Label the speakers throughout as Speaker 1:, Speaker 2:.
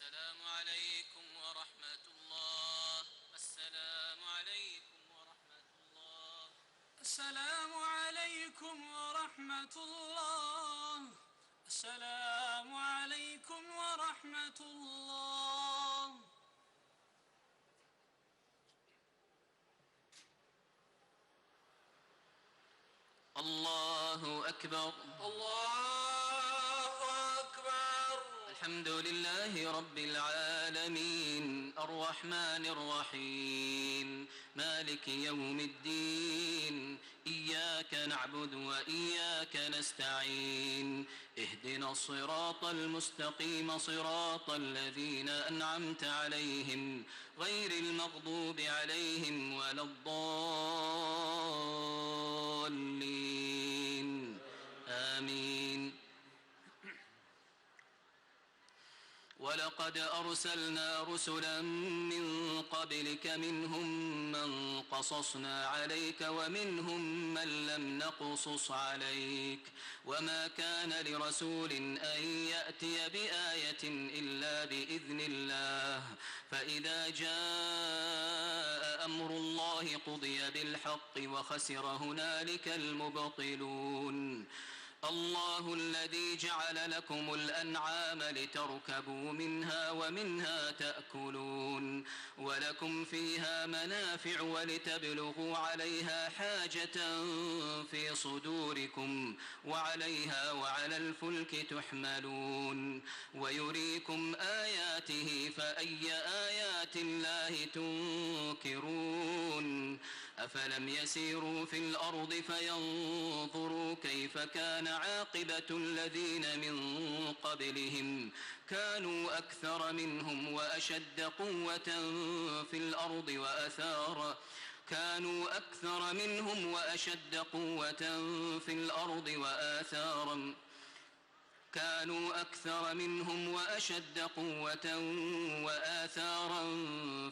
Speaker 1: السلام عليكم ورحمة الله. السلام عليكم ورحمة الله.
Speaker 2: السلام عليكم ورحمة الله. السلام عليكم ورحمة الله.
Speaker 1: الله أكبر.
Speaker 3: الله أكبر.
Speaker 1: الحمد لله رب العالمين الرحمن الرحيم مالك يوم الدين إياك نعبد وإياك نستعين اهدنا الصراط المستقيم صراط الذين أنعمت عليهم غير المغضوب عليهم ولا الضالين آمين. ولقد أرسلنا رسلا من قبلك منهم من قصصنا عليك ومنهم من لم نقصص عليك وما كان لرسول أن يأتي بآية إلا بإذن الله فإذا جاء أمر الله قضي بالحق وخسر هنالك المبطلون. الله الذي جعل لكم الأنعام لتركبوا منها ومنها تأكلون ولكم فيها منافع ولتبلغوا عليها حاجة في صدوركم وعليها وعلى الفلك تحملون ويريكم آياته فأي آيات الله تنكرون. أفلم يسيروا في الأرض فينظروا كيف كان عاقبة الذين من قبلهم كانوا أكثر منهم وأشد قوة في الأرض وأثارا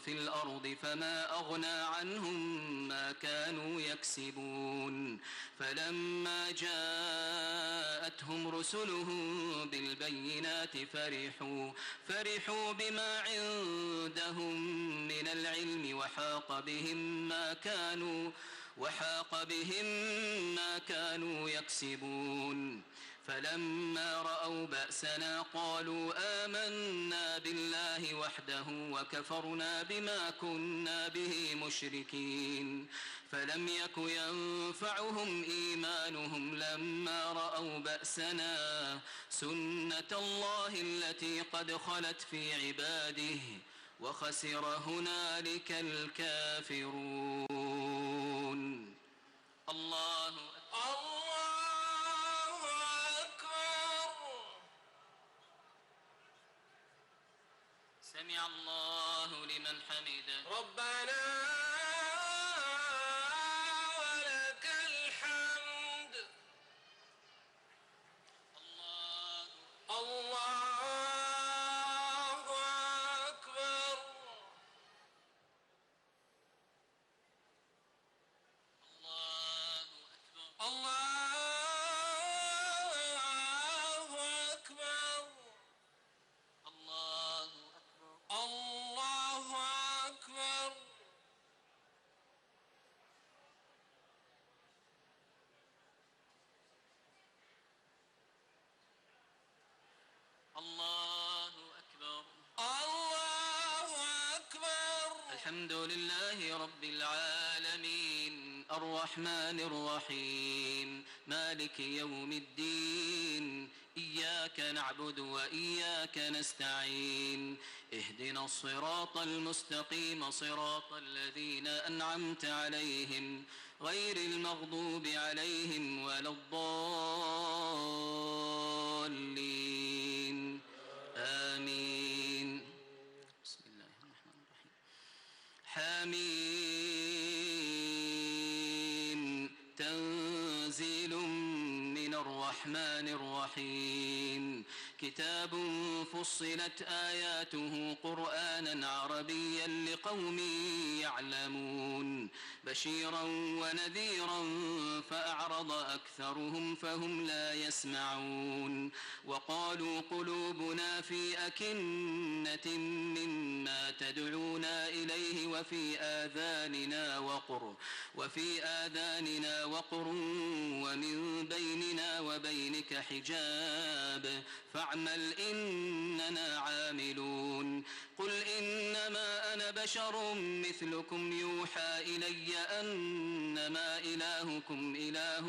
Speaker 1: في الأرض فما أغنى عنهم ما كانوا يكسبون. فلما جاءتهم رسلهم بالبينات فرحوا بما عندهم من العلم وحاق بهم ما كانوا يكسبون. فلما رأوا بأسنا قالوا آمنا بالله وحده وكفرنا بما كنا به مشركين. فلم يك ينفعهم إيمانهم لما رأوا بأسنا سنة الله التي قد خلت في عباده وخسر هنالك الكافرون. الله
Speaker 3: أكبر.
Speaker 1: سمع الله لمن حمده.
Speaker 3: ربنا ولك الحمد. الله أكبر. الله أكبر.
Speaker 1: الله أكبر.
Speaker 3: الله أكبر.
Speaker 1: الحمد لله رب العالمين الرحمن الرحيم مالك يوم الدين إياك نعبد وإياك نستعين اهدنا الصراط المستقيم صراط الذين أنعمت عليهم غير المغضوب عليهم ولا الضالين آمين. بسم الله الرحمن الرحيم. حميم تنزيل من الرحمن الرحيم كتاب فصلت آياته قرآنا عربيا لقوم يعلمون بشيرا ونذيرا فأعرض أكثرهم فهم لا يسمعون وقالوا قلوبنا في أكنة مما تدعونا إليه وفي آذاننا وقر ومن بيننا وبينك حجاب فاعمل إننا عاملون قل إنما أنا بشر مثلكم يوحى إلي أنما إلهكم إله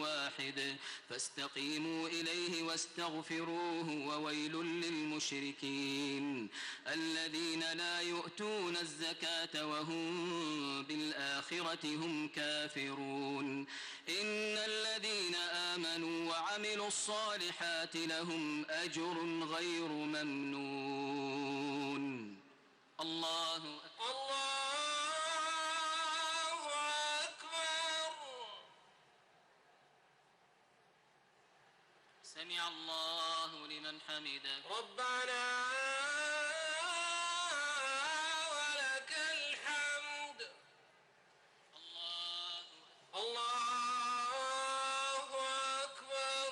Speaker 1: واحد فاستقيموا إليه واستغفروه وويل للمشركين الذين لا يؤتون الزكاة وهم بالآخرة هم كافرون إن الذين آمنوا وعملوا الصالحات لهم أجر غير ممنون الله
Speaker 3: أكبر
Speaker 1: سمع الله لمن حمده
Speaker 3: ربنا ولك الحمد الله أكبر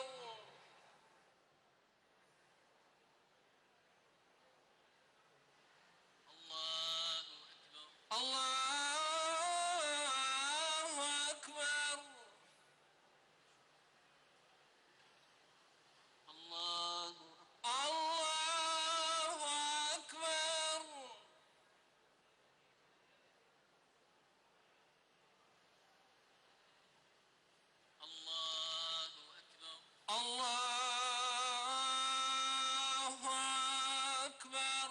Speaker 3: الله أكبر
Speaker 1: الله
Speaker 3: أكبر
Speaker 1: الله أكبر
Speaker 3: الله أكبر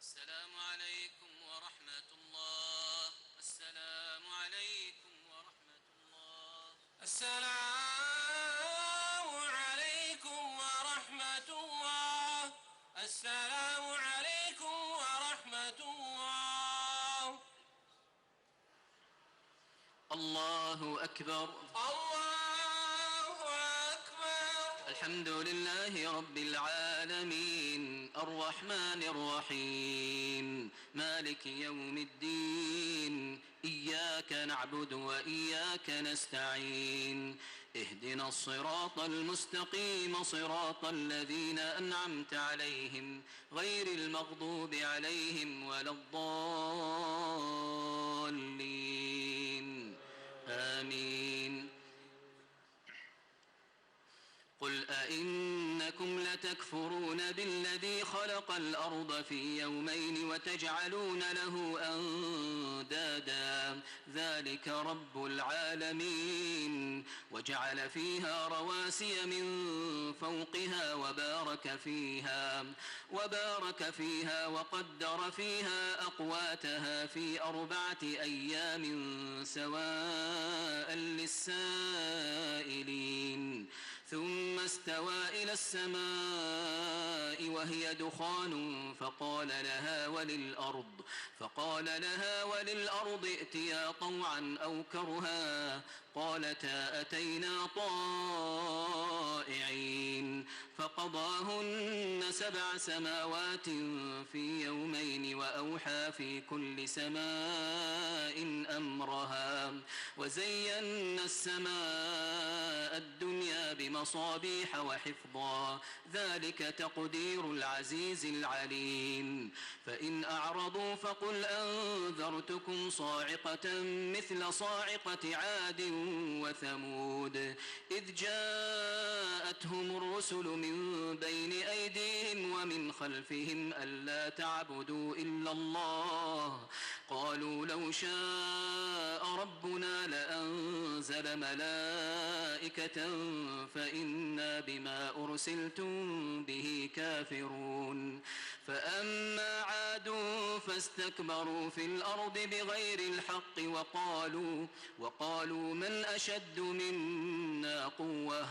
Speaker 1: السلام عليكم ورحمة الله السلام عليكم ورحمة الله
Speaker 3: السلام عليكم ورحمة الله السلام عليكم ورحمة الله
Speaker 1: الله أكبر
Speaker 3: الله أكبر
Speaker 1: الحمد لله رب العالمين الرحمن الرحيم مالك يوم الدين إياك نعبد وإياك نستعين اهدنا الصراط المستقيم صراط الذين أنعمت عليهم غير المغضوب عليهم ولا الضالين آمين قل أئنكم لتكفرون بالذي خلق الأرض في يومين وتجعلون له أندادا ذلك رب العالمين وجعل فيها رواسي من فوقها وبارك فيها وقدر فيها أقواتها في 4 أيام سواء للسائلين ثم استوى إلى السماء وهي دخان فقال لها وللأرض ائتيا طوعا أو كرها قالتا أتينا طائعين فقضاهن 7 سماوات في يومين وأوحى في كل سماء أمرها وزينا السماء الدنيا بمصابيح وحفظا ذلك تقدير العزيز العليم فإن أعرضوا فقل أنذرتكم صاعقة مثل صاعقة عاد وثمود إذ جاءتهم الرسل من بين أيديهم ومن خلفهم ألا تعبدوا إلا الله قالوا لو شاء ربنا لأنزل ملائكة فإنا بما أرسلتم به كافرون فأما عاد فاستكبروا في الأرض بغير الحق وقالوا من أشد منا قوة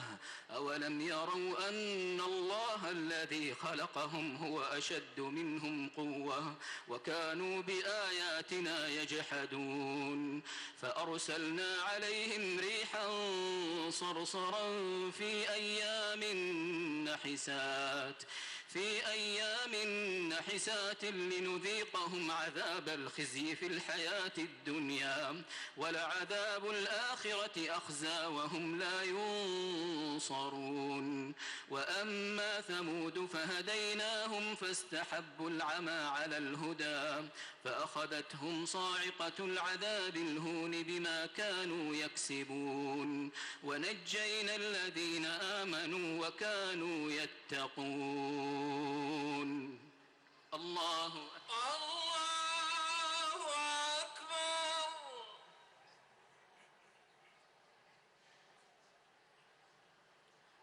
Speaker 1: أولم يروا أن الله الذي خلقهم هو أشد منهم قوة وكانوا بآياتنا يجحدون فأرسلنا عليهم ريحا صرصرا في أيام نحسات لنذيقهم عذاب الخزي في الحياة الدنيا ولعذاب الآخرة أخزى وهم لا ينصرون وأما ثمود فهديناهم فاستحبوا العمى على الهدى فأخذتهم صاعقة العذاب الهون بما كانوا يكسبون ونجينا الذين آمنوا وكانوا يتقون. الله
Speaker 3: أكبر.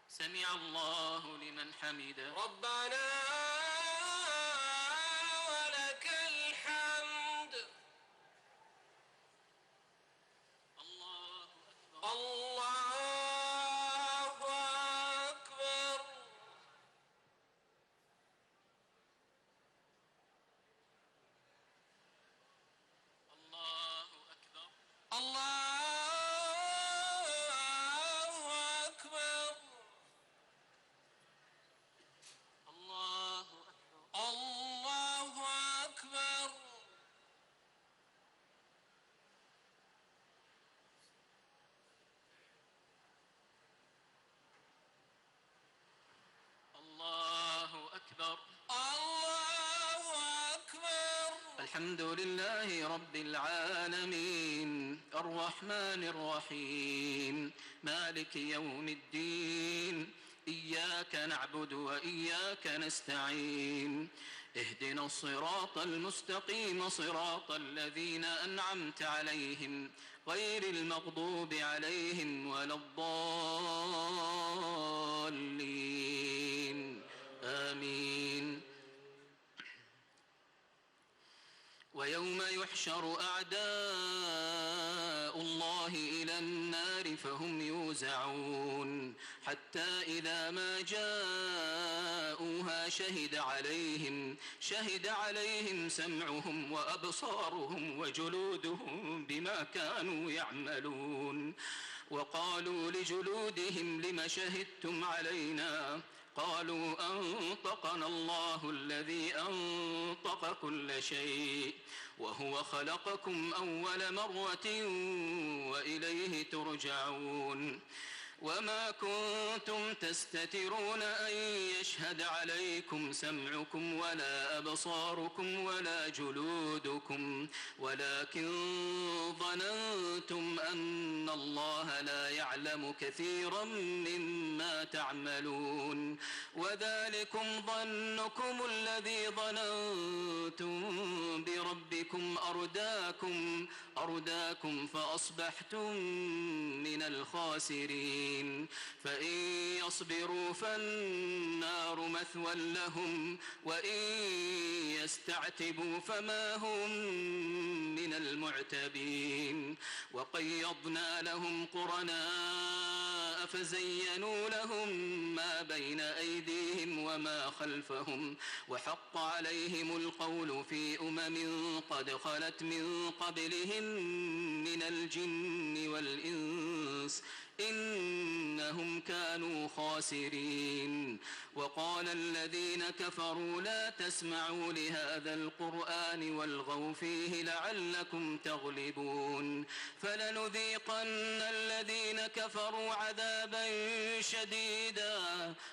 Speaker 1: سمع الله لمن حمده.
Speaker 3: ربنا ولك الحمد.
Speaker 1: الله أكبر.
Speaker 3: الله أكبر.
Speaker 1: الله أكبر.
Speaker 3: الله أكبر.
Speaker 1: الله أكبر.
Speaker 3: الله أكبر.
Speaker 1: الله أكبر.
Speaker 3: الله أكبر.
Speaker 1: الحمد لله رب العالمين الرحمن الرحيم مالك يوم الدين إياك نعبد وإياك نستعين اهدنا الصراط المستقيم صراط الذين أنعمت عليهم غير المغضوب عليهم ولا الضالين آمين. ويوم يحشر أعداء الله إلى النار فهم يوزعون حتى إذا ما جاءوها شهد عليهم سمعهم وأبصارهم وجلودهم بما كانوا يعملون وقالوا لجلودهم لم شهدتم علينا قالوا أنطقنا الله الذي أنطق كل شيء وهو خلقكم أول مرة وإليه ترجعون وما كنتم تستترون أن يشهد عليكم سمعكم ولا أبصاركم ولا جلودكم ولكن ظننتم أن الله لا يعلم كثيرا مما تعملون وذلكم ظنكم الذي ظننتم بربكم أرداكم فأصبحتم من الخاسرين فإن يصبروا فالنار مثوى لهم وإن يستعتبوا فما هم من المعتبين وقيضنا لهم قرناء فزينوا لهم ما بين أيديهم وما خلفهم وحق عليهم القول في قد خلت من قبلهم من الجن والإنس إنهم كانوا خاسرين وقال الذين كفروا لا تسمعوا لهذا القرآن والغوا فيه لعلكم تغلبون فلنذيقن الذين كفروا عذابا شديدا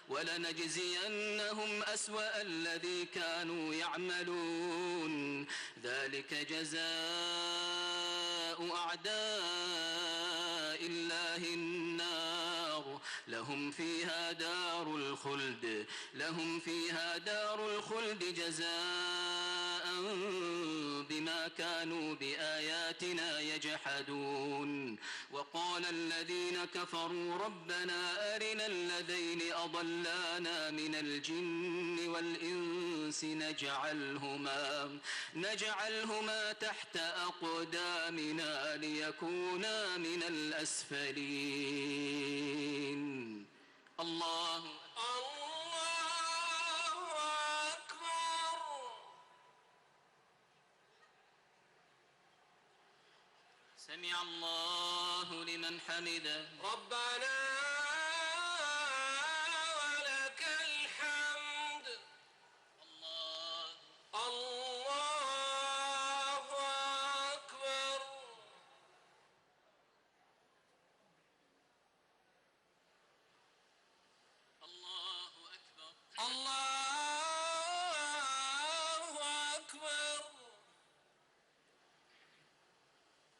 Speaker 1: ولنجزينهم أسوأ الذي كانوا يعملون ذلك جزاء أعداء الله النار لهم فيها دار الخلد جزاء بما كانوا بآياتنا يجحدون وقال الذين كفروا ربنا أرنا الذين أضلانا من الجن والإنس نجعلهما تحت أقدامنا ليكونا من الأسفلين الله
Speaker 3: الله
Speaker 1: سمع الله لمن حمده.
Speaker 3: ربنا ولك الحمد.
Speaker 1: الله
Speaker 3: الله أكبر.
Speaker 1: الله أكبر.
Speaker 3: الله أكبر.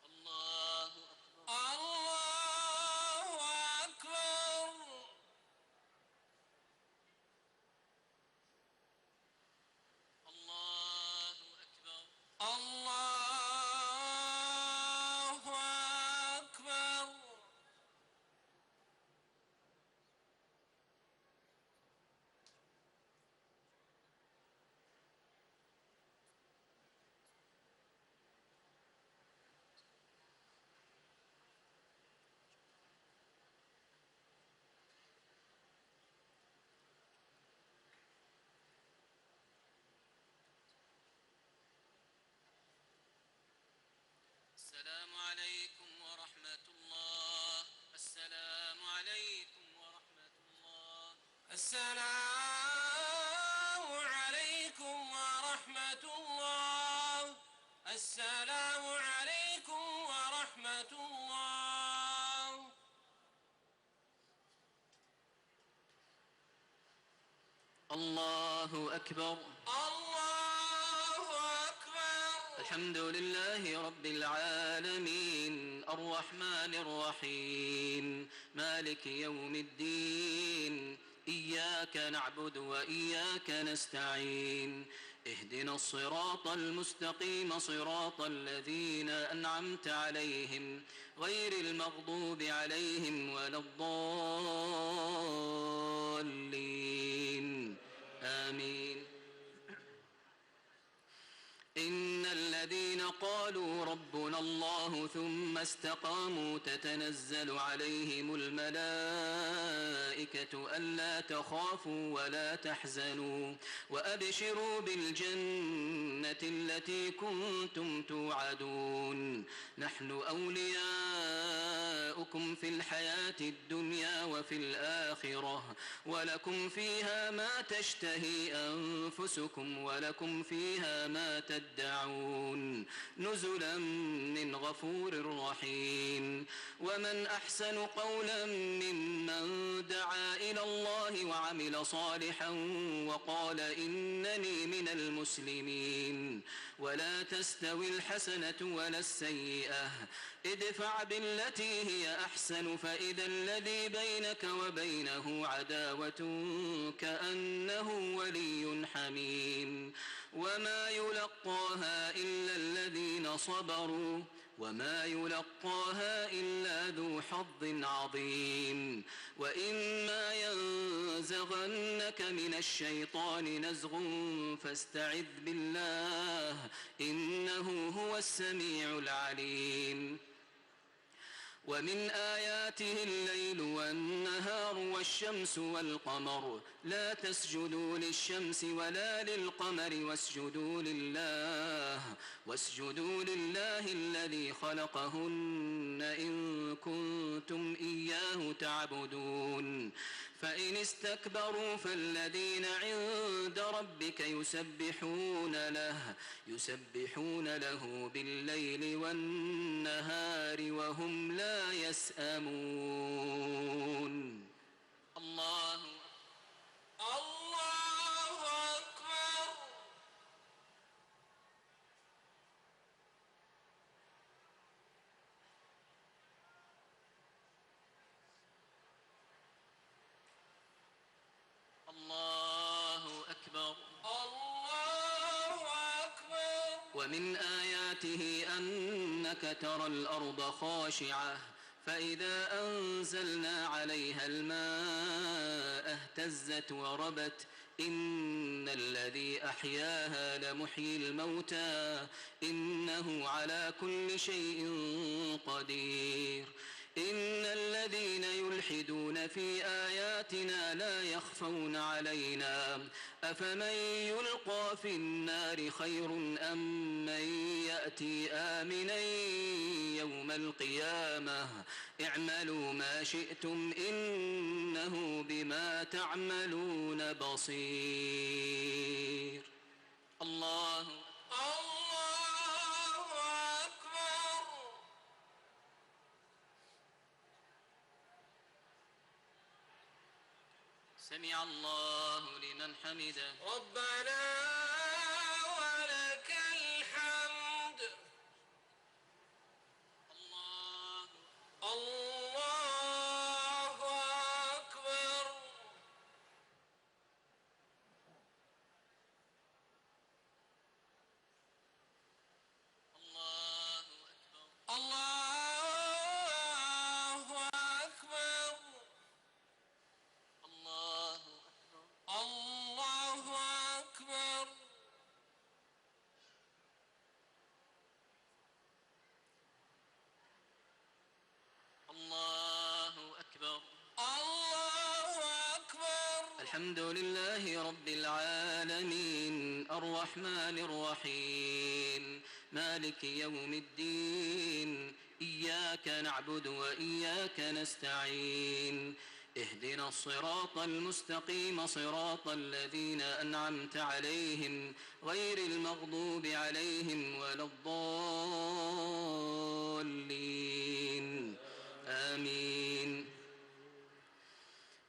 Speaker 1: الله أكبر.
Speaker 3: الله أكبر.
Speaker 1: الله أكبر.
Speaker 3: الله أكبر.
Speaker 1: السلام عليكم ورحمة الله. السلام عليكم ورحمة الله.
Speaker 3: السلام عليكم ورحمة الله. السلام عليكم ورحمة الله.
Speaker 1: الله أكبر.
Speaker 3: الله أكبر.
Speaker 1: الحمد لله رب العالمين الرحمن الرحيم مالك يوم الدين إياك نعبد وإياك نستعين اهدنا الصراط المستقيم صراط الذين أنعمت عليهم غير المغضوب عليهم ولا الضالين آمين. إن الذين قالوا ربنا الله ثم استقاموا تتنزل عليهم الملائكة ألا تخافوا ولا تحزنوا وأبشروا بالجنة التي كنتم توعدون نحن أولياؤكم في الحياة الدنيا وفي الآخرة ولكم فيها ما تشتهي أنفسكم ولكم فيها ما تدعون نزلا من غفور رحيم. ومن أحسن قولا ممن دعا إلى الله وعمل صالحا وقال إنني من المسلمين. ولا تستوي الحسنة ولا السيئة ادفع بالتي هي أحسن فإذا الذي بينك وبينه عداوة كأنه ولي حميم. وما يلقاها إلا الذين صبروا وما يلقاها إلا ذو حظ عظيم. وإما ينزغنك من الشيطان نزغ فاستعذ بالله إنه هو السميع العليم. ومن آياته الليل والنهار والشمس والقمر لا تسجدوا للشمس ولا للقمر واسجدوا لله الذي خلقهن إن كنتم إياه تعبدون. فإن استكبروا فالذين عند ربك يسبحون له بالليل والنهار وهم لا يسأمون. الله
Speaker 3: أكبر.
Speaker 1: الله أكبر.
Speaker 3: الله أكبر.
Speaker 1: ومن آياته أنك ترى الأرض خاشعة فإذا أنزلنا عليها الماء اهتزت وربت إن الذي أحياها لمحيي الموتى إنه على كل شيء قدير. إن الذين يلحدون في آياتنا لا يخفون علينا أفمن يلقى في النار خير أم من يأتي آمنا يوم القيامة اعملوا ما شئتم إنه بما تعملون بصير. الله
Speaker 3: الله أكبر.
Speaker 1: سمع الله لمن حمده.
Speaker 3: ربنا ولك الحمد.
Speaker 1: الله
Speaker 3: الله أكبر.
Speaker 1: الله أكبر.
Speaker 3: الله أكبر.
Speaker 1: الله أكبر.
Speaker 3: الله أكبر.
Speaker 1: الله أكبر.
Speaker 3: الله أكبر.
Speaker 1: الحمد لله رب العالمين الرحمن الرحيم مالك يوم الدين إياك نعبد وإياك نستعين اهدنا الصراط المستقيم صراط الذين أنعمت عليهم غير المغضوب عليهم ولا الضالين آمين.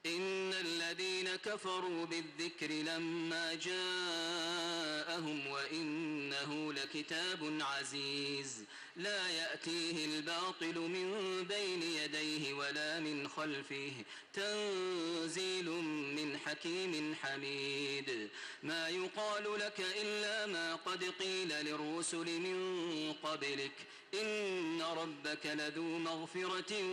Speaker 1: إن الذين كفروا بالذكر لما جاءهم وإنه لكتاب عزيز لا يأتيه الباطل من بين يديه ولا من خلفه تنزيل من حكيم حميد. ما يقال لك إلا ما قد قيل للرسل من قبلك إن ربك لذو مغفرة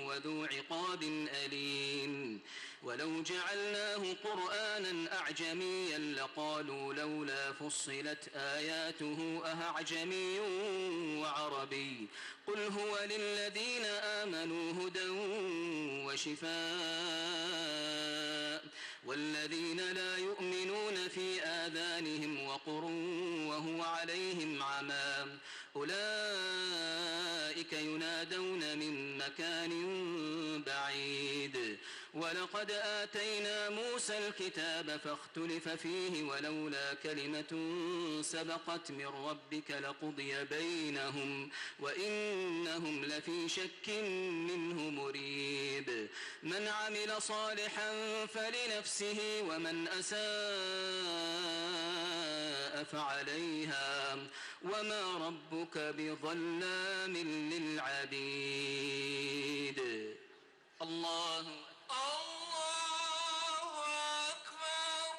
Speaker 1: وذو عقاب أليم. ولو جعلناه قرآنا أعجميا لقالوا لولا فصلت آياته أأعجمي وعربي قل هو للذين آمنوا هدى وشفاء والذين لا يؤمنون في آذانهم وقر وهو عليهم عمى أولئك ينادون من مكان بعيد. ولقد آتينا موسى الكتاب فاختلف فيه ولولا كلمة سبقت من ربك لقضي بينهم وإنهم لفي شك منه مريب. من عمل صالحا فلنفسه ومن أساء فعليها وما ربك بظلام للعبيد. الله
Speaker 3: الله أكبر.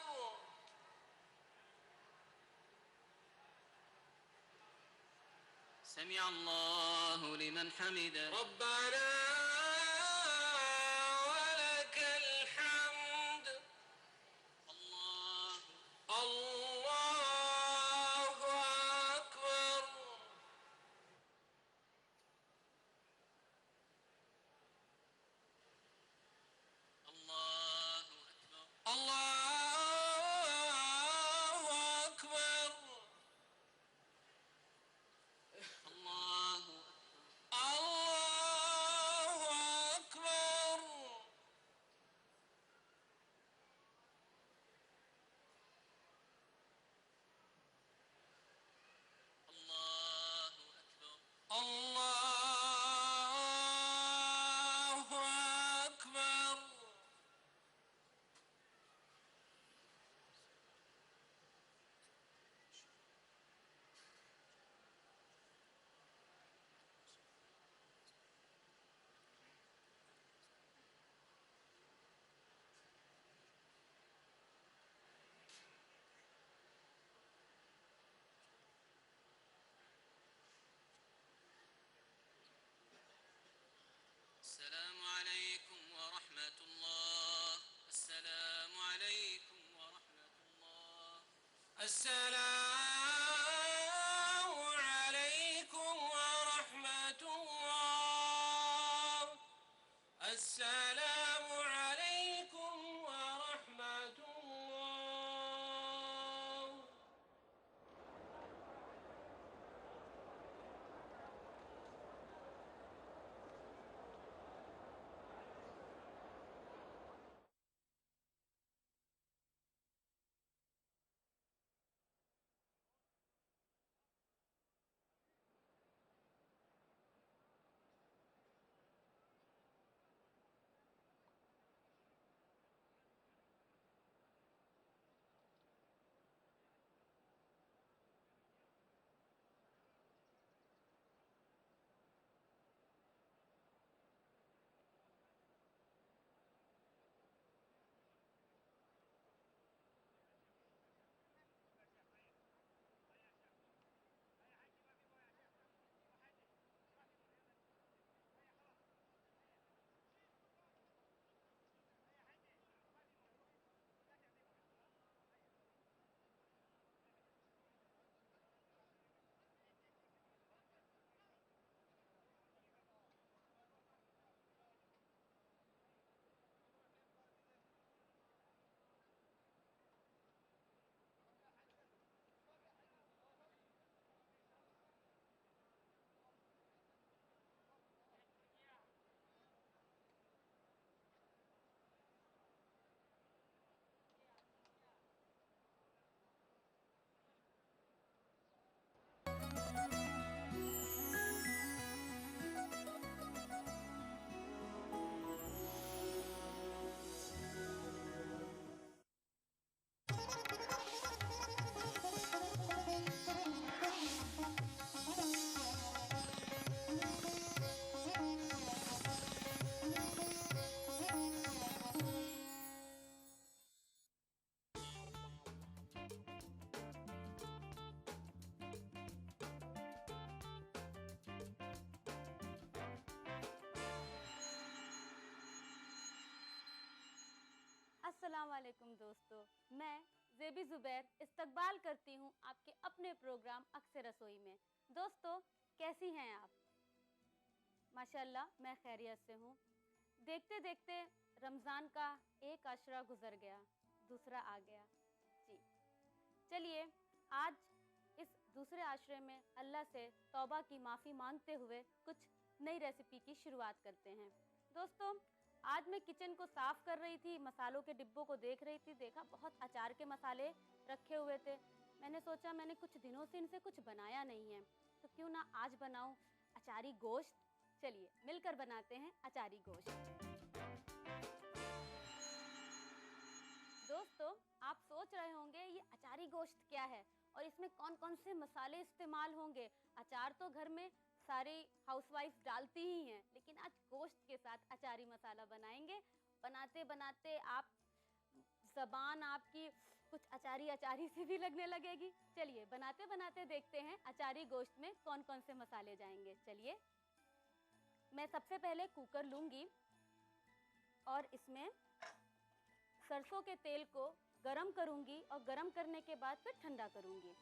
Speaker 1: سمع الله لمن حمده.
Speaker 3: ربنا ولك الحمد.
Speaker 1: الله
Speaker 3: الله أكبر.
Speaker 1: الله أكبر.
Speaker 3: الله أكبر.
Speaker 1: الله
Speaker 3: الله أكبر.
Speaker 1: الله أكبر.
Speaker 3: الله أكبر.
Speaker 1: السلام عليكم ورحمة الله. السلام عليكم ورحمة الله.
Speaker 3: السلام عليكم ورحمة الله. السلام عليكم ورحمة الله.
Speaker 4: अस्सलाम वालेकुम दोस्तों, मैं ज़ेबी ज़ुबैर इस्तकबाल करती हूँ आपके अपने प्रोग्राम अक्स रसोई में। दोस्तों, कैसी हैं आप? माशाल्लाह मैं खैरियत से हूँ। देखते देखते रमज़ान का एक आशरा गुज़र गया, दूसरा आ गया। जी, चलिए आज इस दूसरे आशरे में अल्लाह से तौबा की माफ़ी मांगते हुए कुछ नई रेसिपी की शुरुआत करते हैं। दोस्तों, आज मैं किचन को साफ़ कर रही थी, मसालों के डिब्बों को देख रही थी, देखा बहुत अचार के मसाले रखे हुए थे। मैंने सोचा मैंने कुछ दिनों से इनसे कुछ बनाया नहीं है, तो क्यों ना आज बनाऊं अचारी गोश्त। चलिए मिलकर बनाते हैं अचारी गोश्त। दोस्तों, आप सोच रहे होंगे ये अचारी गोश्त क्या है और इसमें कौन कौन से मसाले इस्तेमाल होंगे। अचार तो घर में सारी हाउसवाइफ डालती ही हैं, लेकिन आज गोश्त के साथ अचारी मसाला बनाएंगे। बनाते बनाते आप ज़बान आपकी कुछ अचारी अचारी सी भी लगने लगेगी। चलिए बनाते बनाते देखते हैं अचारी गोश्त में कौन कौन से मसाले जाएंगे। चलिए, मैं सबसे पहले कुकर लूँगी और इसमें सरसों के तेल को गरम करूँगी और गरम करने के बाद फिर ठंडा करूँगी।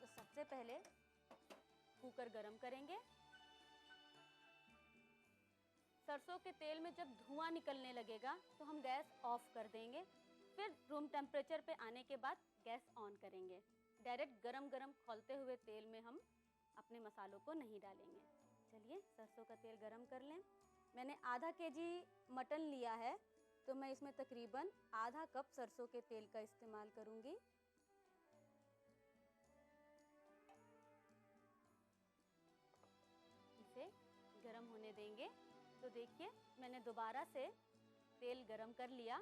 Speaker 4: तो सबसे पहले कुकर गरम करेंगे। सरसों के तेल में जब धुआं निकलने लगेगा तो हम गैस ऑफ कर देंगे। फिर रूम टेम्परेचर पे आने के बाद गैस ऑन करेंगे। डायरेक्ट गरम गरम खौलते हुए तेल में हम अपने मसालों को नहीं डालेंगे। चलिए सरसों का तेल गरम कर लें। मैंने आधा केजी मटन लिया है, तो मैं इसमें तकरीबन आधा कप सरसों के तेल का इस्तेमाल करूँगी। इसे गरम होने देंगे। तो देखिए मैंने दोबारा से तेल गरम कर लिया